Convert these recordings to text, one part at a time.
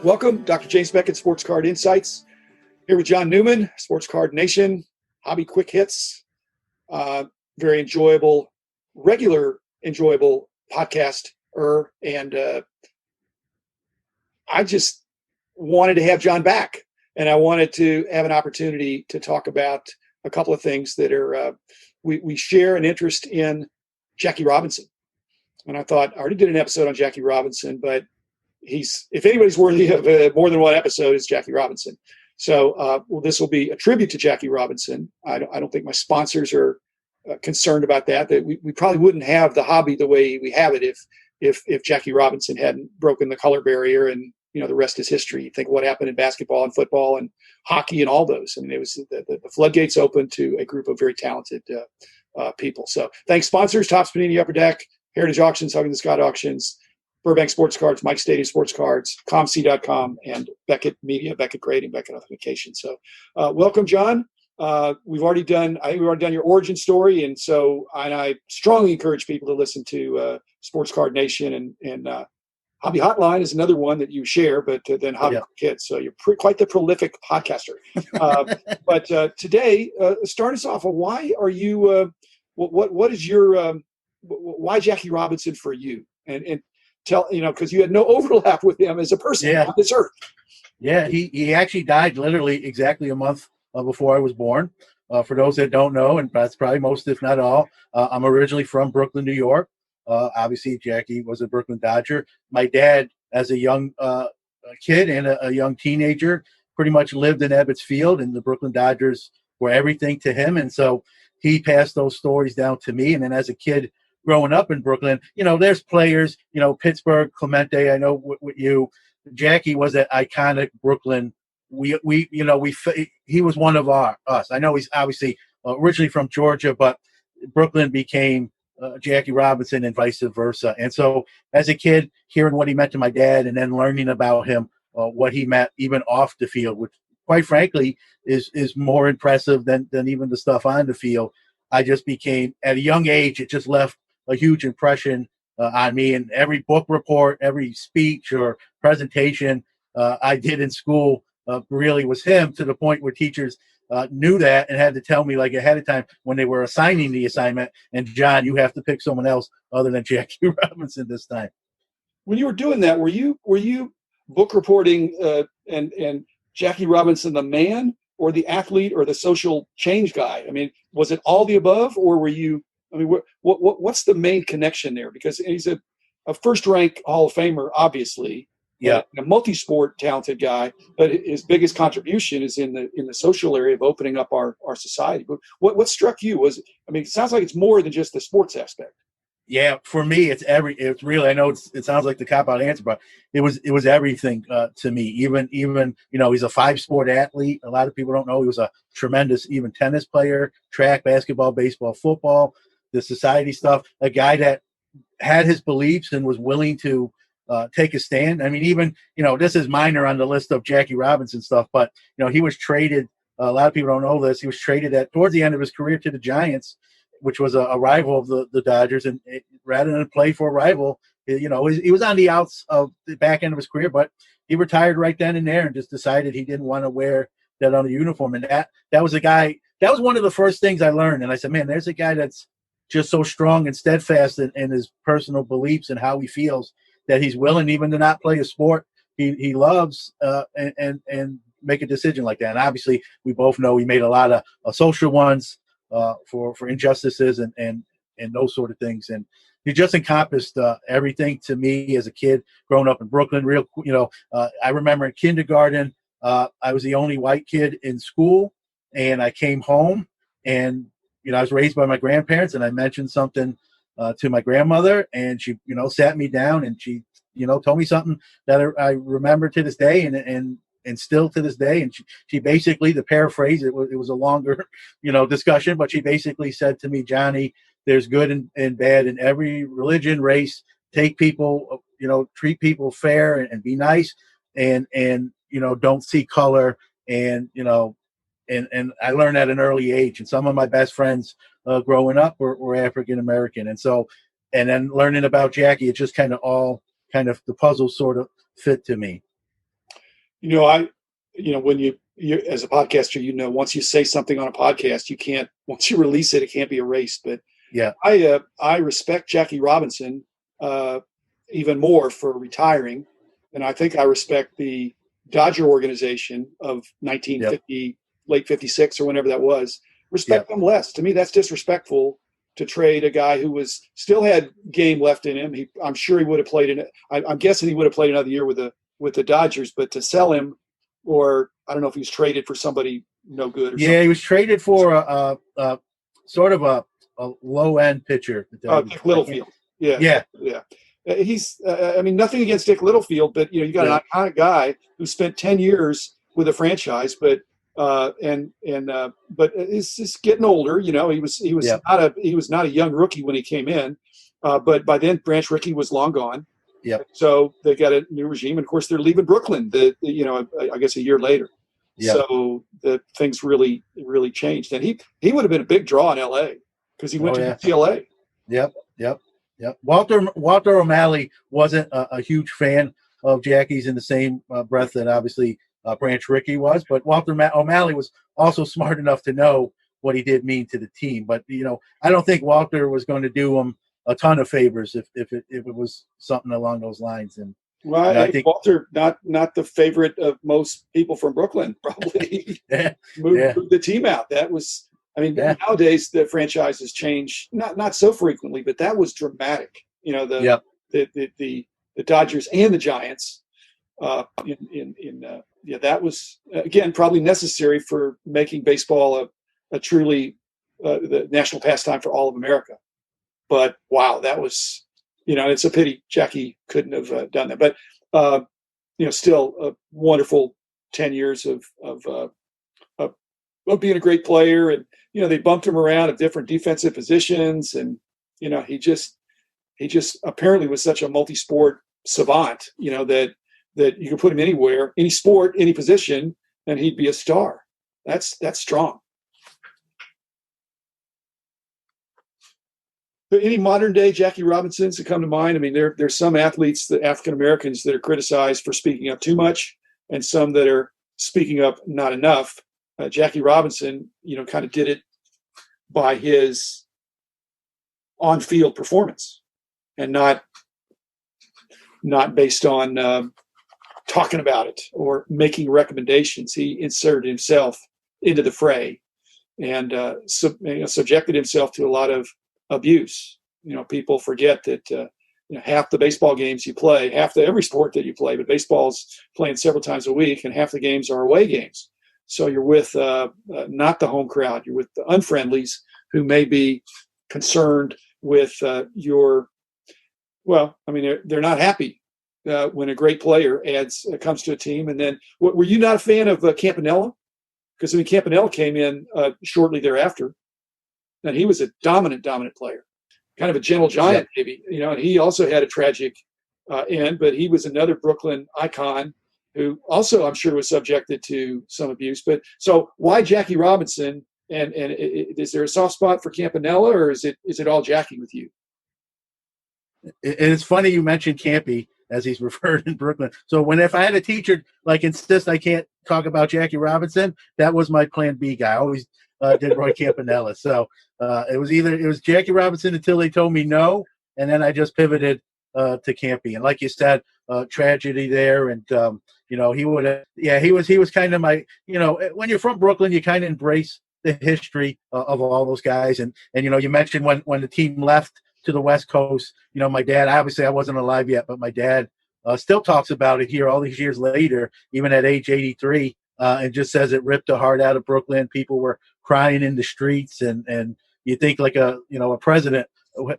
Welcome, Dr. James Beckett, Sports Card Insights. Here with John Newman, Sports Card Nation, Hobby Quick Hits. Very enjoyable, enjoyable podcast. And I just wanted to have John back. And I wanted to have an opportunity to talk about a couple of things that are, we share an interest in Jackie Robinson. And I thought, I already did an episode on Jackie Robinson, but if anybody's worthy of more than one episode, it's Jackie Robinson. So this will be a tribute to Jackie Robinson. I don't think my sponsors are concerned about that we probably wouldn't have the hobby the way we have it if Jackie Robinson hadn't broken the color barrier, and the rest is history. You think what happened in basketball and football and hockey and all those. I mean, it was the floodgates open to a group of very talented people. So thanks, sponsors: Topps Panini, Upper Deck, Heritage Auctions, Hugging the Scott Auctions, Burbank Sports Cards, Mike Stadium Sports Cards, ComC.com, and Beckett Media, Beckett Grading, Beckett Authentication. So welcome, John. We've already done your origin story, and I strongly encourage people to listen to Sports Card Nation, and Hobby Hotline is another one that you share, but then Hobby Kids. So you're quite the prolific podcaster. But today, start us off. Why are you? What is your? Why Jackie Robinson for you? And tell because you had no overlap with him as a person on this earth. Yeah, he actually died literally exactly a month before I was born. For those that don't know, and that's probably most, if not all, I'm originally from Brooklyn, New York. Obviously, Jackie was a Brooklyn Dodger. My dad, as a young kid and a young teenager, pretty much lived in Ebbets Field, and the Brooklyn Dodgers were everything to him. And so he passed those stories down to me. And then as a kid growing up in Brooklyn, there's players, Pittsburgh, Clemente, I know with you. Jackie was an iconic Brooklyn. He was one of us. I know he's obviously originally from Georgia, but Brooklyn became Jackie Robinson and vice versa. And so as a kid, hearing what he meant to my dad and then learning about him, what he meant even off the field, which quite frankly is more impressive than even the stuff on the field. I just became, at a young age, it just left a huge impression on me. And every book report, every speech or presentation I did in school really was him, to the point where teachers knew that and had to tell me like ahead of time when they were assigning the assignment, and John, you have to pick someone else other than Jackie Robinson this time. When you were doing that, were you book reporting and Jackie Robinson the man, or the athlete, or the social change guy? I mean, was it all the above, or were you? I mean, what's the main connection there? Because he's a first-rank Hall of Famer, obviously. Yeah, a multi-sport talented guy, but his biggest contribution is in the social area of opening up our society. But what struck you was, it sounds like it's more than just the sports aspect. Yeah, for me, it's really, I know it sounds like the cop-out answer, but it was everything to me. Even he's a 5-sport athlete. A lot of people don't know he was a tremendous even tennis player, track, basketball, baseball, football, the society stuff. A guy that had his beliefs and was willing to take a stand. I mean, even, this is minor on the list of Jackie Robinson stuff, but, he was traded. A lot of people don't know this. He was traded towards the end of his career to the Giants, which was a rival of the Dodgers. And rather than play for a rival, he was on the outs of the back end of his career, but he retired right then and there and just decided he didn't want to wear that on a uniform. And that was a guy, that was one of the first things I learned. And I said, man, there's a guy that's just so strong and steadfast in his personal beliefs and how he feels, that he's willing even to not play a sport he loves and make a decision like that. And obviously, we both know he made a lot of social ones for injustices and those sort of things. And he just encompassed everything to me as a kid growing up in Brooklyn. I remember in kindergarten, I was the only white kid in school, and I came home, and I was raised by my grandparents, and I mentioned something to my grandmother, and she, sat me down, and she, told me something that I remember to this day, and still to this day. And she basically, to paraphrase, it was a longer, discussion, but she basically said to me, Johnny, there's good and bad in every religion, race. Take people, treat people fair and be nice, and don't see color. And and I learned at an early age. And some of my best friends growing up were African American, and then learning about Jackie, it just kind of the puzzle sort of fit to me. I, when you as a podcaster, once you say something on a podcast, you can't. Once you release it, it can't be erased. But Yeah. I respect Jackie Robinson uh, even more for retiring, and I think I respect the Dodger organization of Yep. 1950, late 56 or whenever that was. Respect Yep. them less. To me, that's disrespectful to trade a guy who was still had game left in him. I'm sure he would have played in it. I'm guessing he would have played another year with the Dodgers, but to sell him, or I don't know if he was traded for somebody no good or Yeah, something. he was traded for a sort of a low end pitcher. Dick I can't. Littlefield. Yeah, Yeah. yeah. He's. I mean, nothing against Dick Littlefield, but you got Yeah. an iconic guy who spent 10 years with a franchise, but but he's just getting older. Yeah. He was not a young rookie when he came in, but by then Branch Rickey was long gone. Yep. So they got a new regime, and of course they're leaving Brooklyn. I guess a year later. Yep. So the things really changed, and he would have been a big draw in L.A. because he went Oh to yeah. UCLA. Yep. Yep. Yep. Walter O'Malley wasn't a huge fan of Jackie's in the same breath that obviously Branch Rickey was, but O'Malley was also smart enough to know what he did mean to the team. But I don't think Walter was going to do him a ton of favors if it was something along those lines. And Well, I think Walter, not the favorite of most people from Brooklyn, probably yeah, moved the team out. That was, I mean, yeah, nowadays the franchises change not so frequently, but that was dramatic. yep, The Dodgers and the Giants. That was again probably necessary for making baseball a truly the national pastime for all of America. But wow, that was, it's a pity Jackie couldn't have done that. But still a wonderful 10 years of being a great player, and they bumped him around at different defensive positions, and he just apparently was such a multi-sport savant, that you could put him anywhere, any sport, any position, and he'd be a star. That's strong. But any modern day Jackie Robinsons that come to mind? I mean, there's some athletes, the African Americans, that are criticized for speaking up too much, and some that are speaking up not enough. Jackie Robinson, kind of did it by his on-field performance, and not based on talking about it or making recommendations. He inserted himself into the fray and subjected himself to a lot of abuse. People forget that half the baseball games you play, every sport that you play, but baseball's playing several times a week, and half the games are away games. So you're with not the home crowd, you're with the unfriendlies who may be concerned with your. Well, I mean, they're not happy when a great player comes to a team. And then, were you not a fan of Campanella? Because Campanella came in shortly thereafter, and he was a dominant player, kind of a gentle giant, maybe. And he also had a tragic end, but he was another Brooklyn icon who also, I'm sure, was subjected to some abuse. But so, why Jackie Robinson? And is there a soft spot for Campanella, or is it all Jackie with you? And it's funny you mentioned Campy, as he's referred in Brooklyn. So if I had a teacher insist I can't talk about Jackie Robinson, that was my plan B guy. I always did Roy Campanella. So it was Jackie Robinson until they told me no, and then I just pivoted to Campy. And like you said, tragedy there, and he was kind of my, when you're from Brooklyn, you kind of embrace the history of all those guys, and you mentioned when the team left to the West Coast. My dad, obviously I wasn't alive yet, but my dad still talks about it here all these years later, even at age 83, and just says it ripped the heart out of Brooklyn. People were crying in the streets, and you think like a president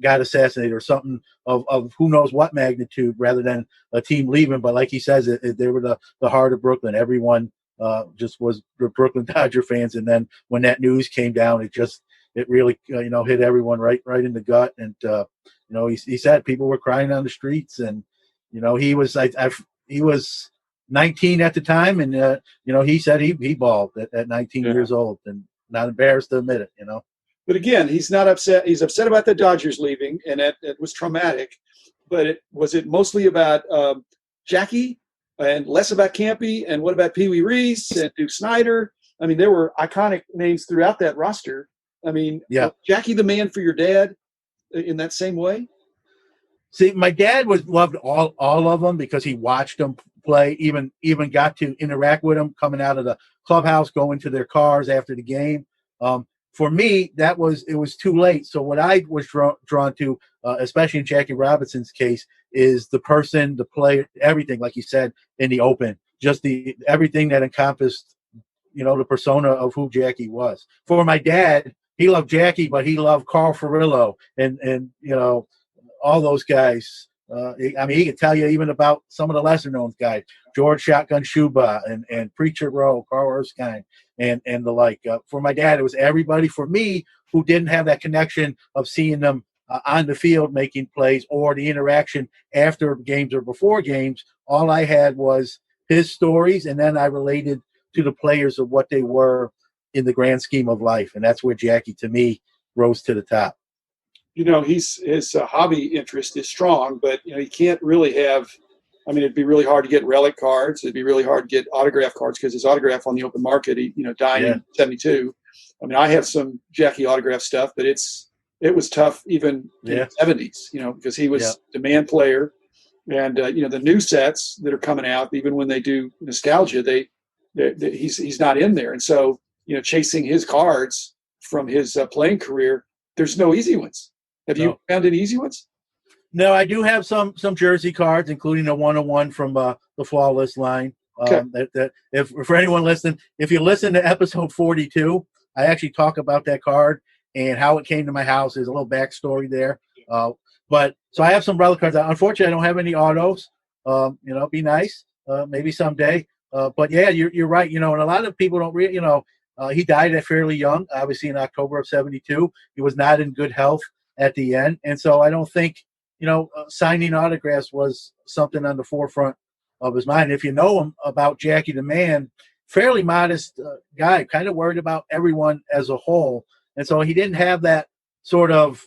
got assassinated or something of who knows what magnitude, rather than a team leaving. But like he says, they were the heart of Brooklyn. Everyone just was the Brooklyn Dodger fans. And then when that news came down, it really hit everyone right in the gut. And he said people were crying on the streets, and he was 19 at the time, and he said he bawled at 19 years old, and not embarrassed to admit it. But again, he's not upset. He's upset about the Dodgers leaving, and it was traumatic. But was it mostly about Jackie? and less about Campy. And what about Pee Wee Reese and Duke Snyder? I mean, there were iconic names throughout that roster. I mean, Yeah. Jackie the man for your dad in that same way? See, my dad loved all of them because he watched them play, even got to interact with them coming out of the clubhouse, going to their cars after the game. For me, it was too late. So what I was drawn to, especially in Jackie Robinson's case, is the person, the player, everything, like you said, in the open, just everything that encompassed, the persona of who Jackie was. For my dad, he loved Jackie, but he loved Carl Furillo and all those guys. I mean, he could tell you even about some of the lesser known guys, George Shotgun Shuba and Preacher Rowe, Carl Erskine, and the like. For my dad, it was everybody. For me, who didn't have that connection of seeing them on the field making plays or the interaction after games or before games, all I had was his stories, and then I related to the players of what they were in the grand scheme of life. And that's where Jackie, to me, rose to the top. His hobby interest is strong, but he can't really have. I mean, it'd be really hard to get relic cards. It'd be really hard to get autograph cards because his autograph on the open market, he died in '72. I mean, I have some Jackie autograph stuff, but it was tough even in the '70s. Because he was demand player, and the new sets that are coming out, even when they do nostalgia, he's not in there, and so chasing his cards from his playing career, there's no easy ones. Have you found any easy ones? No, I do have some jersey cards, including a 101 from the Flawless line. Okay. If for anyone listening, if you listen to episode 42, I actually talk about that card and how it came to my house. There's a little backstory there. But so I have some relic cards. Unfortunately, I don't have any autos. It'd be nice, maybe someday. But yeah, you're right. And a lot of people don't really. He died at fairly young, obviously in October of '72. He was not in good health at the end, and so I don't think signing autographs was something on the forefront of his mind. If you know him about Jackie the Man, fairly modest guy, kind of worried about everyone as a whole, and so he didn't have that sort of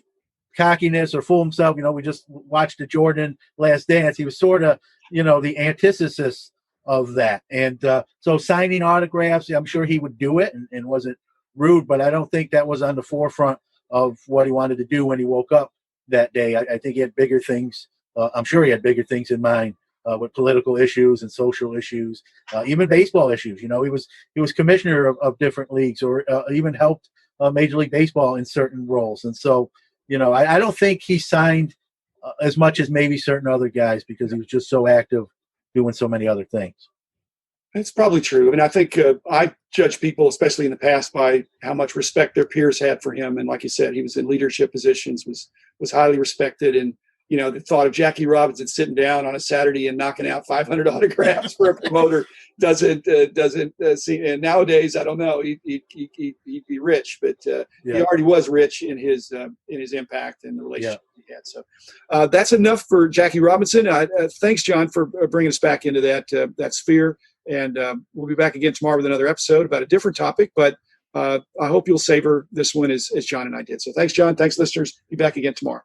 cockiness or fool himself. We just watched the Jordan Last Dance. He was sort of the antithesis of that, and so signing autographs, I'm sure he would do it and wasn't rude, but I don't think that was on the forefront of what he wanted to do when he woke up that day. I think he had bigger things. I'm sure he had bigger things in mind with political issues and social issues, even baseball issues. He was commissioner of different leagues, or even helped Major League Baseball in certain roles. And so, I don't think he signed as much as maybe certain other guys because he was just so active doing so many other things. It's probably true. I mean, I think I judge people, especially in the past, by how much respect their peers had for him. And like you said, he was in leadership positions, was highly respected. And, the thought of Jackie Robinson sitting down on a Saturday and knocking out 500 autographs for a promoter doesn't seem. And nowadays, I don't know, he'd be rich, but he already was rich in his impact and the relationship he had. So that's enough for Jackie Robinson. Thanks, John, for bringing us back into that sphere. And we'll be back again tomorrow with another episode about a different topic. But I hope you'll savor this one as John and I did. So thanks, John. Thanks, listeners. Be back again tomorrow.